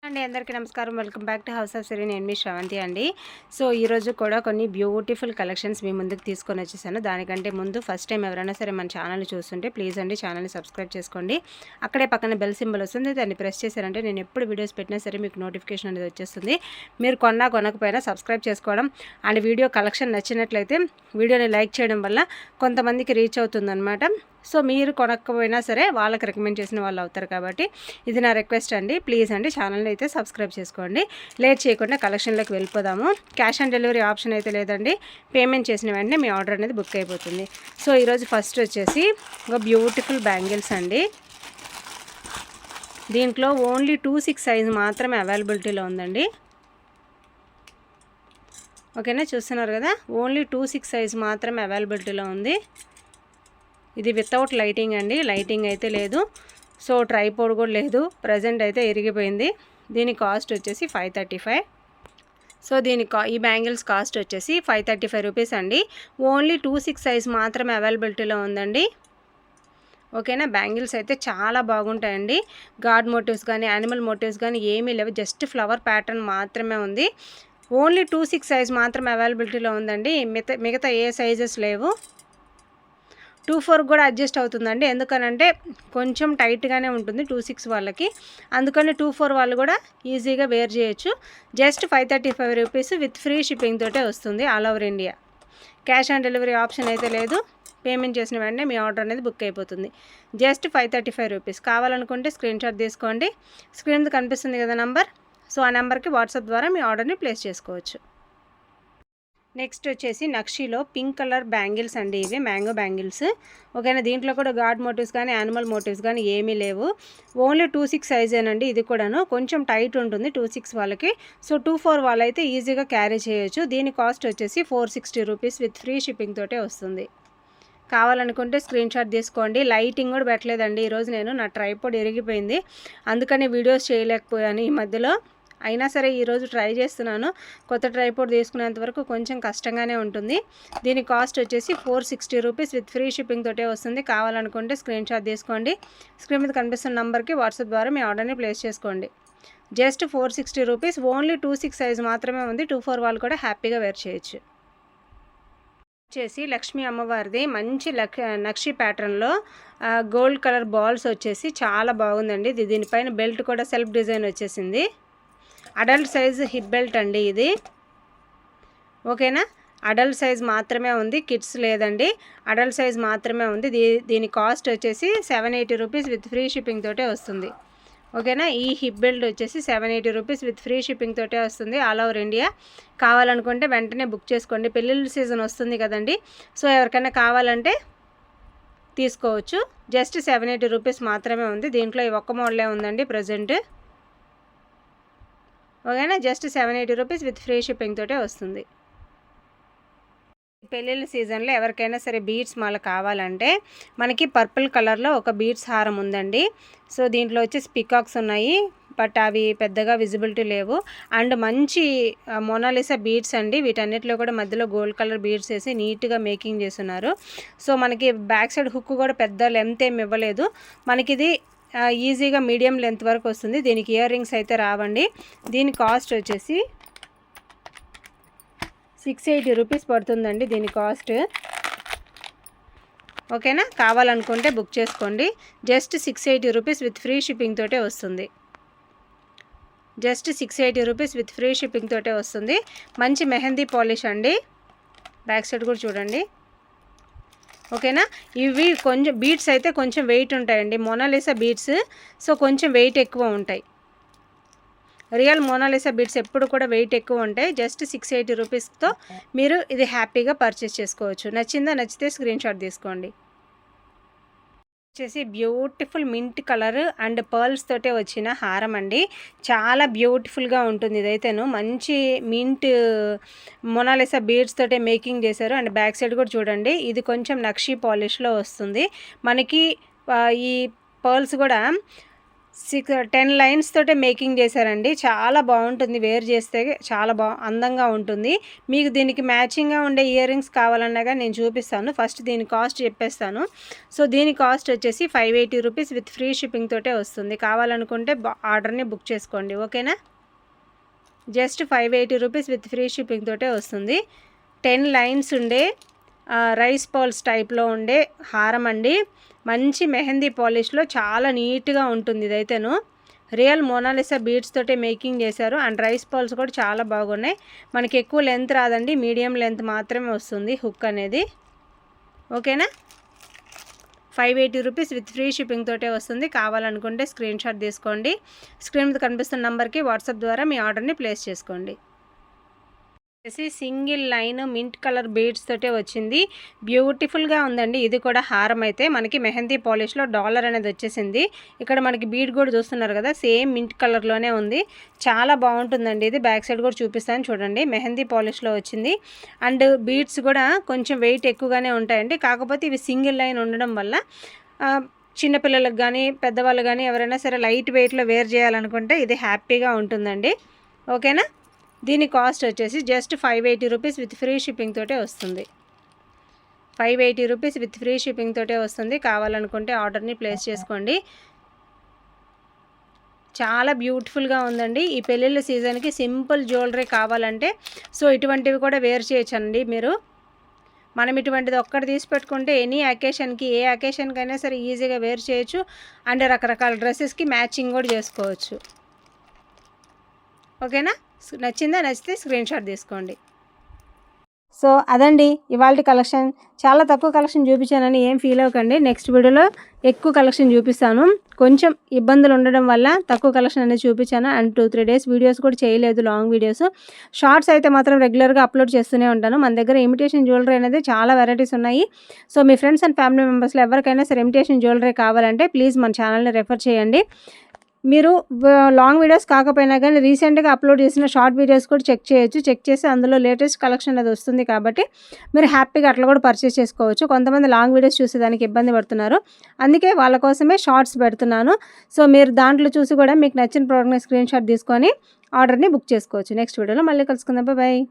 అండి అందరికీ నమస్కారం. Welcome back to house of Siri. నేను మీ శ్రవంతి అండి. సో ఈరోజు కూడా కొన్ని బ్యూటిఫుల్ కలెక్షన్స్ మీ ముందుకు తీసుకొని వచ్చేసాను. దానికంటే ముందు ఫస్ట్ టైం ఎవరైనా సరే మన ఛానల్ని చూస్తుంటే ప్లీజ్ అండి ఛానల్ని సబ్స్క్రైబ్ చేసుకోండి. అక్కడే పక్కన బెల్ సింబల్ వస్తుంది, దాన్ని ప్రెస్ చేశారంటే నేను ఎప్పుడు వీడియోస్ పెట్టినా సరే మీకు నోటిఫికేషన్ అనేది వచ్చేస్తుంది. మీరు కొనకపోయినా సబ్స్క్రైబ్ చేసుకోవడం అండ్ వీడియో కలెక్షన్ నచ్చినట్లయితే వీడియోని లైక్ చేయడం వల్ల కొంతమందికి రీచ్ అవుతుందన్నమాట. సో మీరు కొనకపోయినా సరే వాళ్ళకి రికమెండ్ చేసిన వాళ్ళు అవుతారు కాబట్టి ఇది నా రిక్వెస్ట్ అండి. ప్లీజ్ అండి ఛానల్ని అయితే సబ్స్క్రైబ్ చేసుకోండి. లేట్ చేయకుండా కలెక్షన్లోకి వెళ్ళిపోదాము. క్యాష్ ఆన్ డెలివరీ ఆప్షన్ అయితే లేదండి. పేమెంట్ చేసిన వెంటనే మీ ఆర్డర్ అనేది బుక్ అయిపోతుంది. సో ఈరోజు ఫస్ట్ వచ్చేసి ఒక బ్యూటిఫుల్ బ్యాంగిల్స్ అండి. దీంట్లో ఓన్లీ 2/6 సైజ్ మాత్రమే అవైలబిలిటీలో ఉందండి. ఓకేనా, చూస్తున్నారు కదా, ఓన్లీ 2/6 సైజ్ మాత్రమే అవైలబిలిటీలో ఉంది. ఇది వితౌట్ లైటింగ్ అండి, లైటింగ్ అయితే లేదు. సో ట్రైపోడ్ కూడా లేదు, ప్రజెంట్ అయితే ఇరిగిపోయింది. దీని కాస్ట్ వచ్చేసి 535. సో ఈ బ్యాంగిల్స్ కాస్ట్ వచ్చేసి 535 రూపీస్ అండి. ఓన్లీ 2/6 సైజ్ మాత్రమే అవైలబిలిటీలో ఉందండి. ఓకేనా, బ్యాంగిల్స్ అయితే చాలా బాగుంటాయండి. గాడ్ మోటివ్స్ కానీ యానిమల్ మోటివ్స్ కానీ ఏమీ లేవు, జస్ట్ ఫ్లవర్ ప్యాటర్న్ మాత్రమే ఉంది. ఓన్లీ 2/6 సైజ్ మాత్రమే అవైలబిలిటీలో ఉందండి. మిగతా ఏ సైజెస్ లేవు. 2/4 కూడా అడ్జస్ట్ అవుతుందండి. ఎందుకనంటే కొంచెం టైట్గానే ఉంటుంది 2/6 వాళ్ళకి, అందుకని 2/4 వాళ్ళు కూడా ఈజీగా వేర్ చేయొచ్చు. Just 535 rupees with free shipping తోటే వస్తుంది all over India. Cash on delivery option అయితే లేదు. పేమెంట్ చేసిన వెంటనే మీ ఆర్డర్ అనేది బుక్ అయిపోతుంది. Just 535 rupees. కావాలనుకుంటే స్క్రీన్ షాట్ తీసుకోండి. స్క్రీన్ మీద కనిపిస్తుంది కదా నంబర్, సో ఆ నెంబర్కి వాట్సాప్ ద్వారా మీ ఆర్డర్ని ప్లేస్ చేసుకోవచ్చు. నెక్స్ట్ వచ్చేసి నక్షీలో పింక్ కలర్ బ్యాంగిల్స్ అండి. ఇవి మ్యాంగో బ్యాంగిల్స్. ఓకేనా, దీంట్లో కూడా గాడ్ మోటివ్స్ కానీ యానిమల్ మోటివ్స్ కానీ ఏమీ లేవు. ఓన్లీ 2/6 సైజేనండి. ఇది కూడాను కొంచెం టైట్ ఉంటుంది 2/6 వాళ్ళకి. సో 2/4 వాళ్ళైతే ఈజీగా క్యారీ చేయొచ్చు. దీని కాస్ట్ వచ్చేసి 460 రూపీస్ విత్ ఫ్రీ షిప్పింగ్ తోటే వస్తుంది. కావాలనుకుంటే స్క్రీన్ షాట్ తీసుకోండి. లైటింగ్ కూడా పెట్టలేదండి ఈరోజు. నా ట్రైపోడ్ ఇరిగిపోయింది, అందుకని వీడియోస్ చేయలేకపోయాను ఈ మధ్యలో. అయినా సరే ఈరోజు ట్రై చేస్తున్నాను. కొత్త ట్రైపోడ్ తీసుకునేంత వరకు కొంచెం కష్టంగానే ఉంటుంది. దీని కాస్ట్ వచ్చేసి 460 రూపీస్ విత్ ఫ్రీ షిప్పింగ్ తోటే వస్తుంది. కావాలనుకుంటే స్క్రీన్ షాట్ తీసుకోండి. స్క్రీన్ మీద కనిపిస్తున్న నెంబర్కి వాట్సాప్ ద్వారా మీ ఆర్డర్ని ప్లేస్ చేసుకోండి. Just 460 rupees. ఓన్లీ 2/6 సైజ్ మాత్రమే ఉంది. 2/4 వాళ్ళు కూడా హ్యాపీగా వేర్ చేయొచ్చు. వచ్చేసి లక్ష్మీ అమ్మవారిది మంచి నక్షి ప్యాటర్న్లో గోల్డ్ కలర్ బాల్స్ వచ్చేసి చాలా బాగుందండి. దీనిపైన బెల్ట్ కూడా సెల్ఫ్ డిజైన్ వచ్చేసింది. అడల్ట్ సైజ్ హిప్ బెల్ట్ అండి ఇది. ఓకేనా, అడల్ట్ సైజ్ మాత్రమే ఉంది, కిడ్స్ లేదండి. అడల్ట్ సైజ్ మాత్రమే ఉంది. దీని కాస్ట్ వచ్చేసి 780 రూపీస్ విత్ ఫ్రీ షిప్పింగ్ తోటే వస్తుంది. ఓకేనా, ఈ హిప్ బెల్ట్ వచ్చేసి 780 రూపీస్ విత్ ఫ్రీ షిప్పింగ్ తోటే వస్తుంది ఆల్ ఓవర్ ఇండియా. కావాలనుకుంటే వెంటనే బుక్ చేసుకోండి. పెళ్ళిళ్ళ సీజన్ వస్తుంది కదండి, సో ఎవరికైనా కావాలంటే తీసుకోవచ్చు. జస్ట్ 780 రూపీస్ మాత్రమే ఉంది. దీంట్లో ఈ ఒక్క మోడలే ఉందండి ప్రజెంట్. ఓకేనా, just 780 rupees with free shipping తోటే వస్తుంది. పెళ్ళిళ్ళ సీజన్లో ఎవరికైనా సరే బీడ్స్ మాల కావాలంటే మనకి పర్పుల్ కలర్లో ఒక బీడ్స్ హారం ఉందండి. సో దీంట్లో వచ్చేసి పికాక్స్ ఉన్నాయి, బట్ అవి పెద్దగా విజిబిలిటీ లేవు. అండ్ మంచి మోనాలిసా బీడ్స్ అండి. వీటన్నిటిలో కూడా మధ్యలో గోల్డ్ కలర్ బీడ్స్ వేసి నీట్గా మేకింగ్ చేస్తున్నారు. సో మనకి బ్యాక్ సైడ్ హుక్ కూడా పెద్ద లెంత్ ఏమి ఇవ్వలేదు. మనకిది ఈజీగా మీడియం లెంత్ వరకు వస్తుంది. దీనికి ఇయర్ రింగ్స్ అయితే రావండి. దీని కాస్ట్ వచ్చేసి 680 రూపీస్ పడుతుందండి దీని కాస్ట్. ఓకేనా, కావాలనుకుంటే బుక్ చేసుకోండి. Just 680 rupees with free shipping తోటే వస్తుంది. Just 680 rupees with free shipping తోటే వస్తుంది. మంచి మెహందీ పాలిష్ అండి. బ్యాక్ సైడ్ కూడా చూడండి. ఓకేనా, ఇవి కొంచెం బీడ్స్ అయితే కొంచెం వెయిట్ ఉంటాయండి. మోనాలిసా బీడ్స్, సో కొంచెం వెయిట్ ఎక్కువ ఉంటాయి. రియల్ మోనాలిసా బీడ్స్ ఎప్పుడు కూడా వెయిట్ ఎక్కువ ఉంటాయి. జస్ట్ 680 రూపీస్తో మీరు ఇది హ్యాపీగా పర్చేస్ చేసుకోవచ్చు. నచ్చితే స్క్రీన్ షాట్ తీసుకోండి. వచ్చేసి beautiful mint colour and pearls తోటే వచ్చిన హారం అండి. చాలా బ్యూటిఫుల్గా ఉంటుంది. ఇదైతేను మంచి మింట్ మోనాలిసా బీడ్స్ తోటే మేకింగ్ చేశారు. అండ్ బ్యాక్ సైడ్ కూడా చూడండి, ఇది కొంచెం నక్షీ పాలిష్లో వస్తుంది. మనకి ఈ పర్ల్స్ కూడా 10 లైన్స్ తోటే మేకింగ్ చేశారండి. చాలా బాగుంటుంది, వేర్ చేస్తే చాలా అందంగా ఉంటుంది. మీకు దీనికి మ్యాచింగ్గా ఉండే ఇయర్ రింగ్స్ కావాలన్నా కానీ నేను చూపిస్తాను. ఫస్ట్ దీని కాస్ట్ చెప్పేస్తాను. సో దీని కాస్ట్ వచ్చేసి 580 రూపీస్ విత్ ఫ్రీ షిప్పింగ్ తోటే వస్తుంది. కావాలనుకుంటే ఆర్డర్ని బుక్ చేసుకోండి, ఓకేనా. Just 580 rupees with free shipping తోటే వస్తుంది. 10 లైన్స్ ఉండే రైస్ పర్ల్స్ టైప్లో ఉండే హారం అండి. మంచి మెహందీ పాలిష్లో చాలా నీట్గా ఉంటుంది. ఇదైతేను రియల్ మోనాలిసా బీడ్స్ తోటే మేకింగ్ చేశారు. అండ్ రైస్ పర్ల్స్ కూడా చాలా బాగున్నాయి. మనకి ఎక్కువ లెంత్ రాదండి, మీడియం లెంత్ మాత్రమే వస్తుంది హుక్ అనేది, ఓకేనా. 580 రూపీస్ విత్ ఫ్రీ షిప్పింగ్ తోటే వస్తుంది. కావాలనుకుంటే స్క్రీన్ షాట్ తీసుకోండి. స్క్రీన్ మీద కనిపిస్తున్న నెంబర్కి వాట్సాప్ ద్వారా మీ ఆర్డర్ని ప్లేస్ చేసుకోండి. Single line mint colour beads తోటే వచ్చింది. బ్యూటిఫుల్గా ఉందండి. ఇది కూడా హారం అయితే మనకి మెహందీ పాలిష్లో డాలర్ అనేది వచ్చేసింది. ఇక్కడ మనకి బీడ్ కూడా చూస్తున్నారు కదా, సేమ్ మింట్ కలర్లోనే ఉంది. చాలా బాగుంటుందండి. ఇది బ్యాక్ సైడ్ కూడా చూపిస్తాను చూడండి. మెహందీ పాలిష్లో వచ్చింది. అండ్ బీడ్స్ కూడా కొంచెం వెయిట్ ఎక్కువగానే ఉంటాయండి. కాకపోతే ఇవి సింగిల్ లైన్ ఉండడం వల్ల చిన్నపిల్లలకు కానీ పెద్దవాళ్ళు కానీ ఎవరైనా సరే లైట్ వెయిట్లో వేర్ చేయాలనుకుంటే ఇది హ్యాపీగా ఉంటుందండి, ఓకేనా. దీని కాస్ట్ వచ్చేసి just 580 rupees with free shipping తోటే వస్తుంది. 580 రూపీస్ విత్ ఫ్రీ షిప్పింగ్ తోటే వస్తుంది. కావాలనుకుంటే ఆర్డర్ని ప్లేస్ చేసుకోండి. చాలా బ్యూటిఫుల్గా ఉందండి. ఈ పెళ్ళిళ్ళ సీజన్కి సింపుల్ జ్యువెలరీ కావాలంటే సో ఇటువంటివి కూడా వేర్ చేయొచ్చండి మీరు. మనం ఇటువంటిది ఒక్కటి తీసి పెట్టుకుంటే ఎనీ అకేషన్కి, ఏ అకేషన్కైనా సరే ఈజీగా వేర్ చేయొచ్చు. అండ్ రకరకాల డ్రెస్సెస్కి మ్యాచింగ్ కూడా చేసుకోవచ్చు, ఓకేనా. నచ్చితే స్క్రీన్ షాట్ తీసుకోండి. సో అదండి ఇవాళ కలెక్షన్. చాలా తక్కువ కలెక్షన్ చూపించానని ఏం ఫీల్ అవ్వకండి. నెక్స్ట్ వీడియోలో ఎక్కువ కలెక్షన్ చూపిస్తాను. కొంచెం ఇబ్బందులు ఉండడం వల్ల తక్కువ కలెక్షన్ అనేది చూపించాను. అండ్ 2-3 డేస్ వీడియోస్ కూడా చేయలేదు, లాంగ్ వీడియోస్. షార్ట్స్ అయితే మాత్రం రెగ్యులర్గా అప్లోడ్ చేస్తూనే ఉంటాను. మన దగ్గర ఇమిటేషన్ జ్యువెలరీ అనేది చాలా వెరైటీస్ ఉన్నాయి. సో మీ ఫ్రెండ్స్ అండ్ ఫ్యామిలీ మెంబర్స్లో ఎవరికైనా సరే ఇమిటేషన్ జ్యువెలరీ కావాలంటే ప్లీజ్ మన ఛానల్ని రెఫర్ చేయండి. మీరు లాంగ్ వీడియోస్ కాకపోయినా కానీ రీసెంట్గా అప్లోడ్ చేసిన షార్ట్ వీడియోస్ కూడా చెక్ చేయొచ్చు. చెక్ చేసి అందులో లేటెస్ట్ కలెక్షన్ అది వస్తుంది కాబట్టి మీరు హ్యాపీగా అట్లా కూడా పర్చేస్ చేసుకోవచ్చు. కొంతమంది లాంగ్ వీడియోస్ చూసేదానికి ఇబ్బంది పడుతున్నారు, అందుకే వాళ్ళ కోసమే షార్ట్స్ పెడుతున్నాను. సో మీరు దాంట్లో చూసి కూడా మీకు నచ్చిన ప్రోడక్ట్ని స్క్రీన్ షాట్ తీసుకొని ఆర్డర్ని బుక్ చేసుకోవచ్చు. నెక్స్ట్ వీడియోలో మళ్ళీ కలుసుకుందాం. బాయ్.